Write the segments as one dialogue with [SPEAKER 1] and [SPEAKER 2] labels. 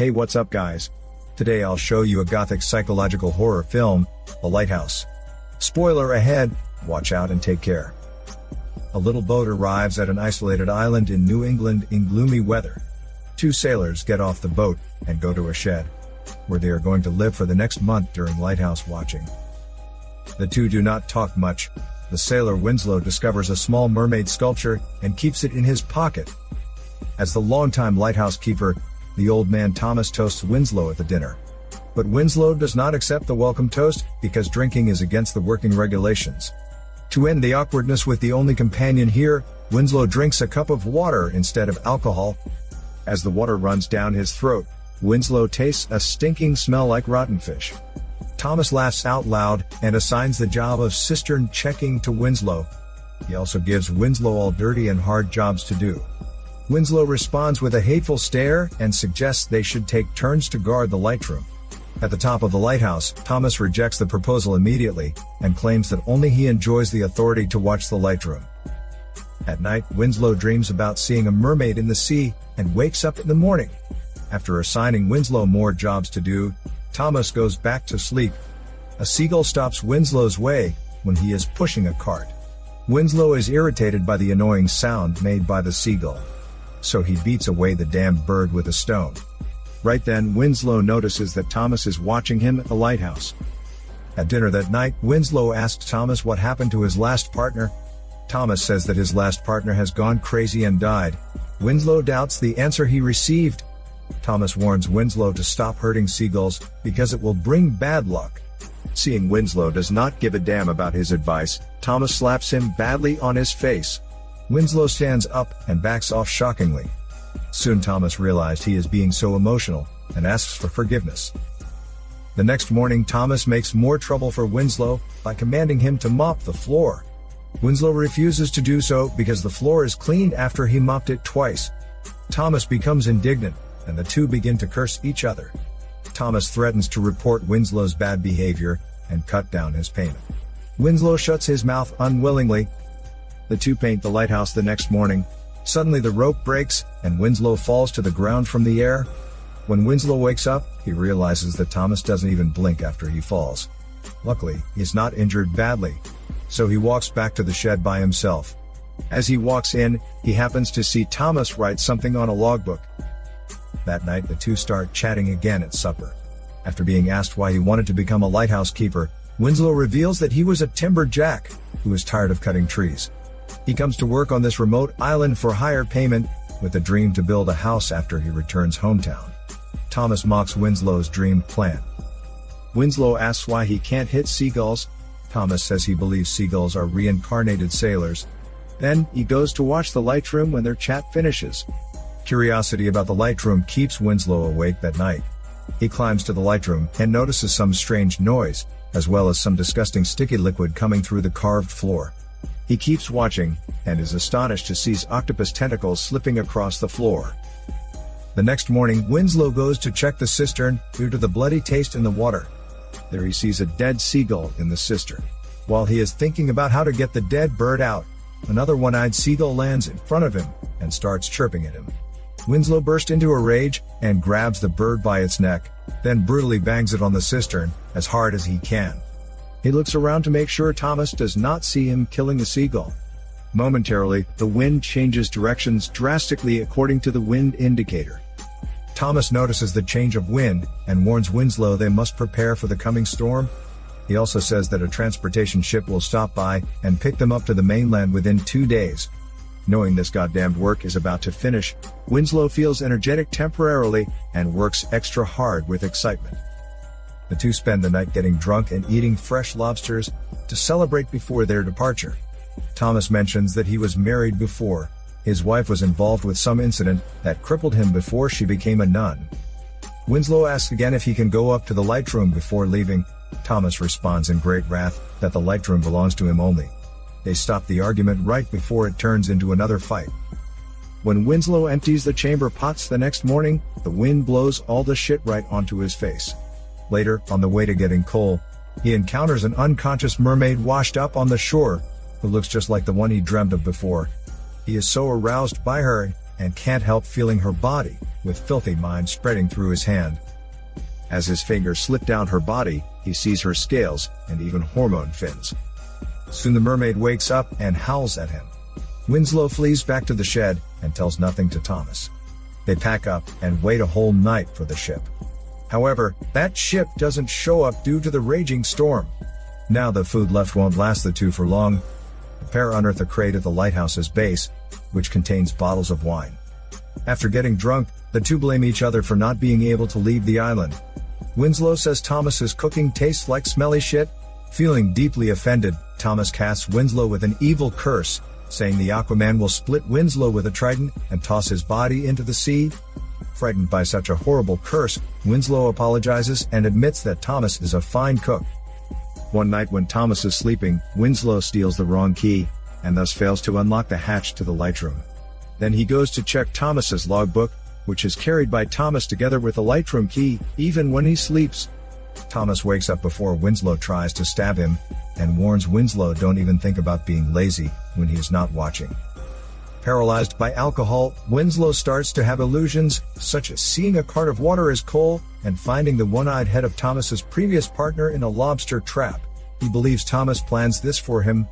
[SPEAKER 1] Hey, what's up guys? Today I'll show you a gothic psychological horror film, The Lighthouse. Spoiler ahead, watch out and take care. A little boat arrives at an isolated island in New England in gloomy weather. Two sailors get off the boat and go to a shed, where they are going to live for the next month during lighthouse watching. The two do not talk much. The sailor Winslow discovers a small mermaid sculpture and keeps it in his pocket. As the longtime lighthouse keeper, the old man Thomas toasts Winslow at the dinner. But Winslow does not accept the welcome toast because drinking is against the working regulations. To end the awkwardness with the only companion here, Winslow drinks a cup of water instead of alcohol. As the water runs down his throat, Winslow tastes a stinking smell like rotten fish. Thomas laughs out loud and assigns the job of cistern checking to Winslow. He also gives Winslow all dirty and hard jobs to do. Winslow responds with a hateful stare and suggests they should take turns to guard the lightroom. At the top of the lighthouse, Thomas rejects the proposal immediately and claims that only he enjoys the authority to watch the lightroom. At night, Winslow dreams about seeing a mermaid in the sea and wakes up in the morning. After assigning Winslow more jobs to do, Thomas goes back to sleep. A seagull stops Winslow's way when he is pushing a cart. Winslow is irritated by the annoying sound made by the seagull, so he beats away the damned bird with a stone. Right then, Winslow notices that Thomas is watching him at the lighthouse. At dinner that night, Winslow asks Thomas what happened to his last partner. Thomas says that his last partner has gone crazy and died. Winslow doubts the answer he received. Thomas warns Winslow to stop hurting seagulls because it will bring bad luck. Seeing Winslow does not give a damn about his advice, Thomas slaps him badly on his face. Winslow stands up and backs off shockingly. Soon Thomas realized he is being so emotional and asks for forgiveness. The next morning, Thomas makes more trouble for Winslow by commanding him to mop the floor. Winslow refuses to do so because the floor is cleaned after he mopped it twice. Thomas becomes indignant, and the two begin to curse each other. Thomas threatens to report Winslow's bad behavior and cut down his payment. Winslow shuts his mouth unwillingly. The two paint the lighthouse the next morning. Suddenly the rope breaks, and Winslow falls to the ground from the air. When Winslow wakes up, he realizes that Thomas doesn't even blink after he falls. Luckily, he's not injured badly, so he walks back to the shed by himself. As he walks in, he happens to see Thomas write something on a logbook. That night, the two start chatting again at supper. After being asked why he wanted to become a lighthouse keeper, Winslow reveals that he was a timberjack who was tired of cutting trees. He comes to work on this remote island for higher payment, with a dream to build a house after he returns hometown. Thomas mocks Winslow's dreamed plan. Winslow asks why he can't hit seagulls. Thomas says he believes seagulls are reincarnated sailors. Then, he goes to watch the lightroom when their chat finishes. Curiosity about the lightroom keeps Winslow awake that night. He climbs to the lightroom and notices some strange noise, as well as some disgusting sticky liquid coming through the carved floor. He keeps watching, and is astonished to see octopus tentacles slipping across the floor. The next morning, Winslow goes to check the cistern due to the bloody taste in the water. There he sees a dead seagull in the cistern. While he is thinking about how to get the dead bird out, another one-eyed seagull lands in front of him and starts chirping at him. Winslow bursts into a rage and grabs the bird by its neck, then brutally bangs it on the cistern as hard as he can. He looks around to make sure Thomas does not see him killing the seagull. Momentarily, the wind changes directions drastically according to the wind indicator. Thomas notices the change of wind and warns Winslow they must prepare for the coming storm. He also says that a transportation ship will stop by and pick them up to the mainland within 2 days. Knowing this goddamned work is about to finish, Winslow feels energetic temporarily and works extra hard with excitement. The two spend the night getting drunk and eating fresh lobsters to celebrate before their departure. Thomas mentions that he was married before. His wife was involved with some incident that crippled him before she became a nun. Winslow asks again if he can go up to the lightroom before leaving. Thomas responds in great wrath that the lightroom belongs to him only. They stop the argument right before it turns into another fight. When Winslow empties the chamber pots the next morning, the wind blows all the shit right onto his face. Later, on the way to getting coal, he encounters an unconscious mermaid washed up on the shore, who looks just like the one he dreamt of before. He is so aroused by her and can't help feeling her body. with filthy mind spreading through his hand. As his fingers slip down her body, he sees her scales and even hormone fins. Soon the mermaid wakes up and howls at him. Winslow flees back to the shed and tells nothing to Thomas. They pack up and wait a whole night for the ship. However, that ship doesn't show up due to the raging storm. Now the food left won't last the two for long. The pair unearth a crate at the lighthouse's base, which contains bottles of wine. After getting drunk, the two blame each other for not being able to leave the island. Winslow says Thomas's cooking tastes like smelly shit. Feeling deeply offended, Thomas casts Winslow with an evil curse, saying the Aquaman will split Winslow with a trident and toss his body into the sea. Frightened by such a horrible curse, Winslow apologizes and admits that Thomas is a fine cook. One night when Thomas is sleeping, Winslow steals the wrong key, and thus fails to unlock the hatch to the light room. Then he goes to check Thomas's logbook, which is carried by Thomas together with the light room key, even when he sleeps. Thomas wakes up before Winslow tries to stab him, and warns Winslow don't even think about being lazy when he is not watching. Paralyzed by alcohol, Winslow starts to have illusions, such as seeing a cart of water as coal, and finding the one-eyed head of Thomas's previous partner in a lobster trap. He believes Thomas plans this for him.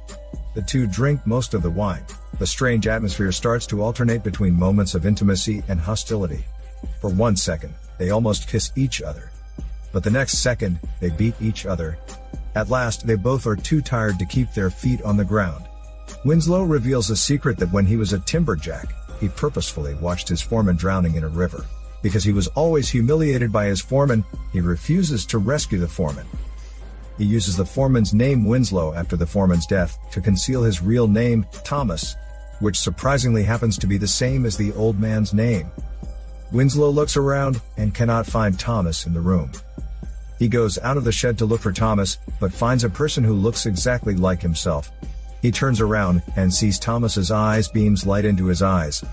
[SPEAKER 1] The two drink most of the wine. The strange atmosphere starts to alternate between moments of intimacy and hostility. For 1 second, they almost kiss each other. But the next second, they beat each other. At last, they both are too tired to keep their feet on the ground. Winslow reveals a secret that when he was a timberjack, he purposefully watched his foreman drowning in a river. Because he was always humiliated by his foreman, he refuses to rescue the foreman. He uses the foreman's name Winslow after the foreman's death to conceal his real name, Thomas, which surprisingly happens to be the same as the old man's name. Winslow looks around and cannot find Thomas in the room. He goes out of the shed to look for Thomas, but finds a person who looks exactly like himself. He turns around and sees Thomas's eyes beams light into his eyes.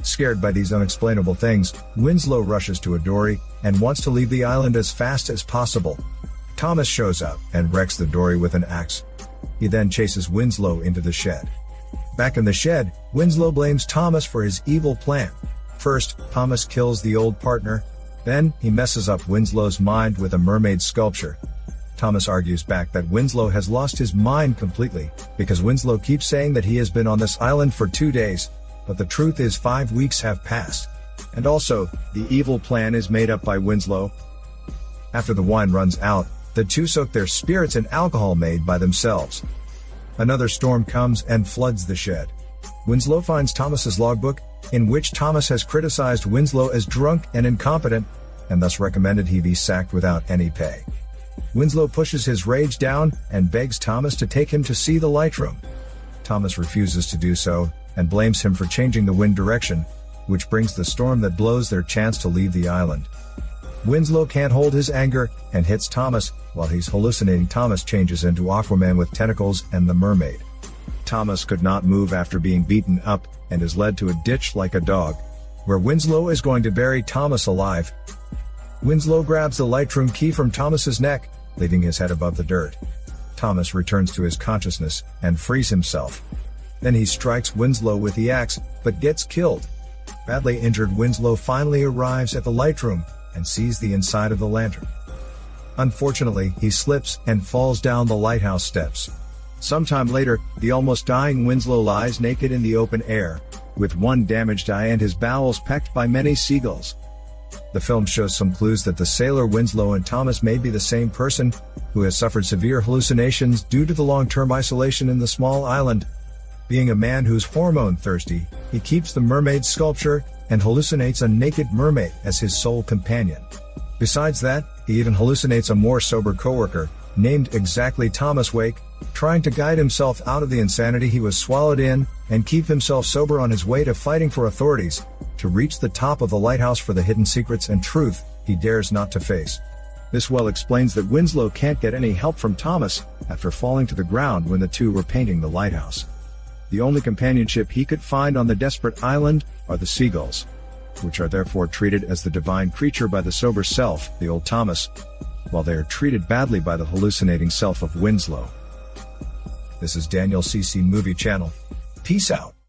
[SPEAKER 1] Scared by these unexplainable things, Winslow rushes to a dory and wants to leave the island as fast as possible. Thomas shows up and wrecks the dory with an axe. He then chases Winslow into the shed. Back in the shed, Winslow blames Thomas for his evil plan. First, Thomas kills the old partner. Then, he messes up Winslow's mind with a mermaid sculpture. Thomas argues back that Winslow has lost his mind completely, because Winslow keeps saying that he has been on this island for 2 days, but the truth is 5 weeks have passed. And also, the evil plan is made up by Winslow. After the wine runs out, the two soak their spirits in alcohol made by themselves. Another storm comes and floods the shed. Winslow finds Thomas's logbook, in which Thomas has criticized Winslow as drunk and incompetent, and thus recommended he be sacked without any pay. Winslow pushes his rage down and begs Thomas to take him to see the light room. Thomas refuses to do so, and blames him for changing the wind direction, which brings the storm that blows their chance to leave the island. Winslow can't hold his anger, and hits Thomas. While he's hallucinating, Thomas changes into Aquaman with tentacles and the mermaid. Thomas could not move after being beaten up, and is led to a ditch like a dog, where Winslow is going to bury Thomas alive. Winslow grabs the light room key from Thomas's neck, leaving his head above the dirt. Thomas returns to his consciousness, and frees himself. Then he strikes Winslow with the axe, but gets killed. Badly injured Winslow finally arrives at the light room, and sees the inside of the lantern. Unfortunately, he slips and falls down the lighthouse steps. Sometime later, the almost dying Winslow lies naked in the open air, with one damaged eye and his bowels pecked by many seagulls. The film shows some clues that the sailor Winslow and Thomas may be the same person, who has suffered severe hallucinations due to the long-term isolation in the small island. Being a man who's hormone-thirsty, he keeps the mermaid sculpture, and hallucinates a naked mermaid as his sole companion. Besides that, he even hallucinates a more sober coworker, named exactly Thomas Wake, trying to guide himself out of the insanity he was swallowed in, and keep himself sober on his way to fighting for authorities, to reach the top of the lighthouse for the hidden secrets and truth he dares not to face. This well explains that Winslow can't get any help from Thomas, after falling to the ground when the two were painting the lighthouse. The only companionship he could find on the desperate island are the seagulls, which are therefore treated as the divine creature by the sober self, the old Thomas, while they are treated badly by the hallucinating self of Winslow. This is Daniel CC Movie Channel. Peace out.